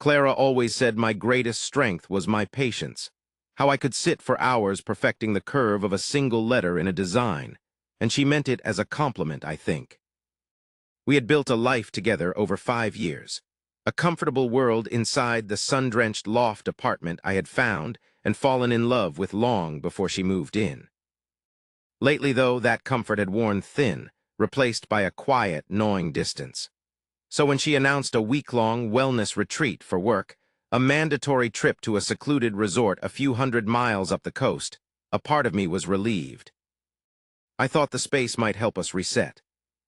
Clara always said my greatest strength was my patience, how I could sit for hours perfecting the curve of a single letter in a design, and she meant it as a compliment, I think. We had built a life together over 5 years, a comfortable world inside the sun-drenched loft apartment I had found and fallen in love with long before she moved in. Lately, though, that comfort had worn thin, replaced by a quiet, gnawing distance. So when she announced a week-long wellness retreat for work, a mandatory trip to a secluded resort a few hundred miles up the coast, a part of me was relieved. I thought the space might help us reset.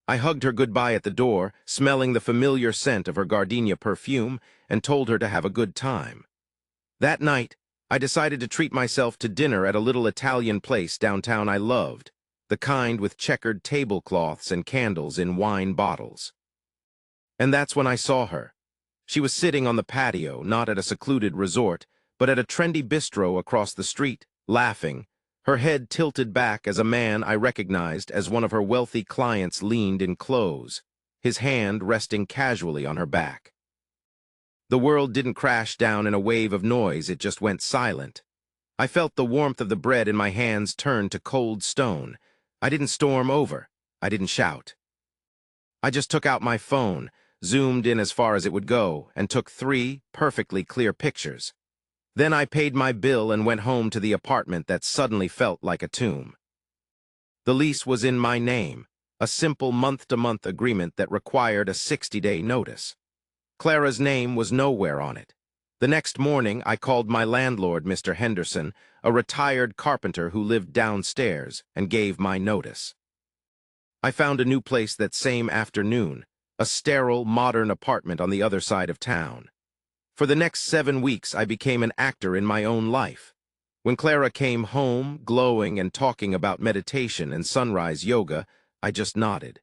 I hugged her goodbye at the door, smelling the familiar scent of her gardenia perfume, and told her to have a good time. That night, I decided to treat myself to dinner at a little Italian place downtown I loved, the kind with checkered tablecloths and candles in wine bottles. And that's when I saw her. She was sitting on the patio, not at a secluded resort, but at a trendy bistro across the street, laughing, her head tilted back as a man I recognized as one of her wealthy clients leaned in close, his hand resting casually on her back. The world didn't crash down in a wave of noise, it just went silent. I felt the warmth of the bread in my hands turn to cold stone. I didn't storm over. I didn't shout. I just took out my phone, zoomed in as far as it would go, and took 3 perfectly clear pictures. Then I paid my bill and went home to the apartment that suddenly felt like a tomb. The lease was in my name, a simple month-to-month agreement that required a 60-day notice. Clara's name was nowhere on it. The next morning, I called my landlord, Mr. Henderson, a retired carpenter who lived downstairs, and gave my notice. I found a new place that same afternoon, a sterile, modern apartment on the other side of town. For the next 7 weeks, I became an actor in my own life. When Clara came home, glowing and talking about meditation and sunrise yoga, I just nodded.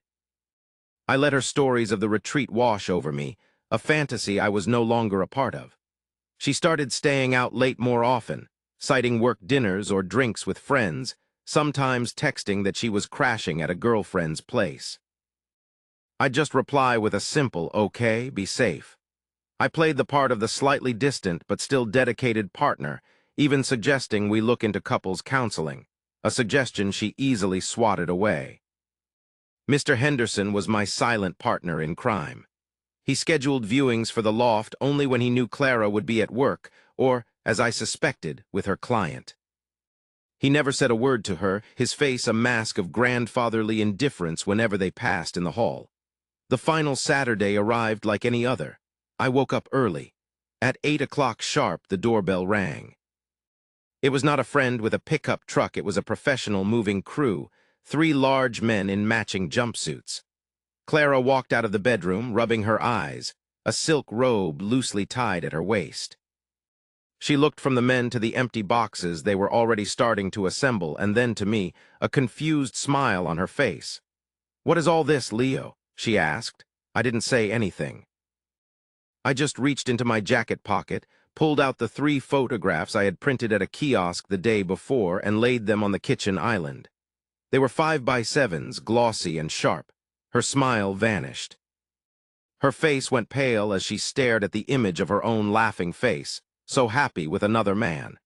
I let her stories of the retreat wash over me, a fantasy I was no longer a part of. She started staying out late more often, citing work dinners or drinks with friends, sometimes texting that she was crashing at a girlfriend's place. I'd just reply with a simple, "Okay, be safe." I played the part of the slightly distant but still dedicated partner, even suggesting we look into couples counseling, a suggestion she easily swatted away. Mr. Henderson was my silent partner in crime. He scheduled viewings for the loft only when he knew Clara would be at work, or, as I suspected, with her client. He never said a word to her, his face a mask of grandfatherly indifference whenever they passed in the hall. The final Saturday arrived like any other. I woke up early. At 8 o'clock sharp, the doorbell rang. It was not a friend with a pickup truck, it was a professional moving crew, 3 large men in matching jumpsuits. Clara walked out of the bedroom, rubbing her eyes, a silk robe loosely tied at her waist. She looked from the men to the empty boxes they were already starting to assemble, and then to me, a confused smile on her face. "What is all this, Leo?" she asked. I didn't say anything. I just reached into my jacket pocket, pulled out the 3 photographs I had printed at a kiosk the day before, and laid them on the kitchen island. They were 5x7s, glossy and sharp. Her smile vanished. Her face went pale as she stared at the image of her own laughing face, so happy with another man.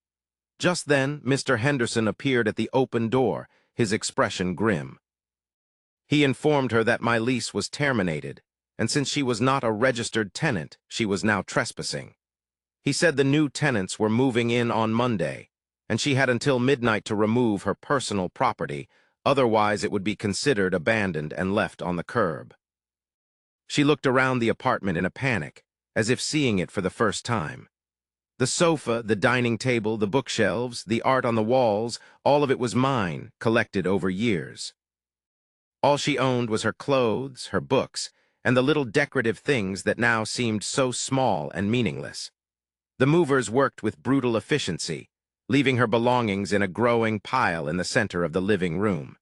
Just then, Mr. Henderson appeared at the open door, his expression grim. He informed her that my lease was terminated, and since she was not a registered tenant, she was now trespassing. He said the new tenants were moving in on Monday, and she had until midnight to remove her personal property, otherwise it would be considered abandoned and left on the curb. She looked around the apartment in a panic, as if seeing it for the first time. The sofa, the dining table, the bookshelves, the art on the walls, all of it was mine, collected over years. All she owned was her clothes, her books, and the little decorative things that now seemed so small and meaningless. The movers worked with brutal efficiency, leaving her belongings in a growing pile in the center of the living room.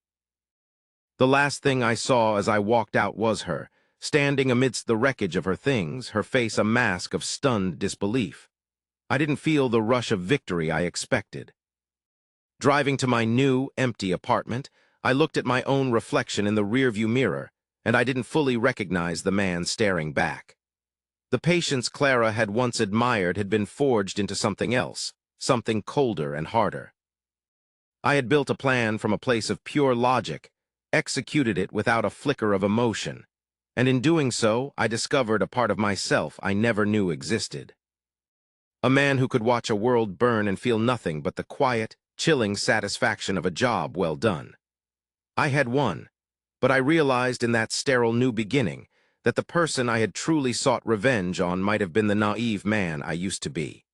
The last thing I saw as I walked out was her, standing amidst the wreckage of her things, her face a mask of stunned disbelief. I didn't feel the rush of victory I expected. Driving to my new, empty apartment, I looked at my own reflection in the rearview mirror, and I didn't fully recognize the man staring back. The patience Clara had once admired had been forged into something else, something colder and harder. I had built a plan from a place of pure logic, executed it without a flicker of emotion, and in doing so, I discovered a part of myself I never knew existed. A man who could watch a world burn and feel nothing but the quiet, chilling satisfaction of a job well done. I had won, but I realized in that sterile new beginning that the person I had truly sought revenge on might have been the naive man I used to be.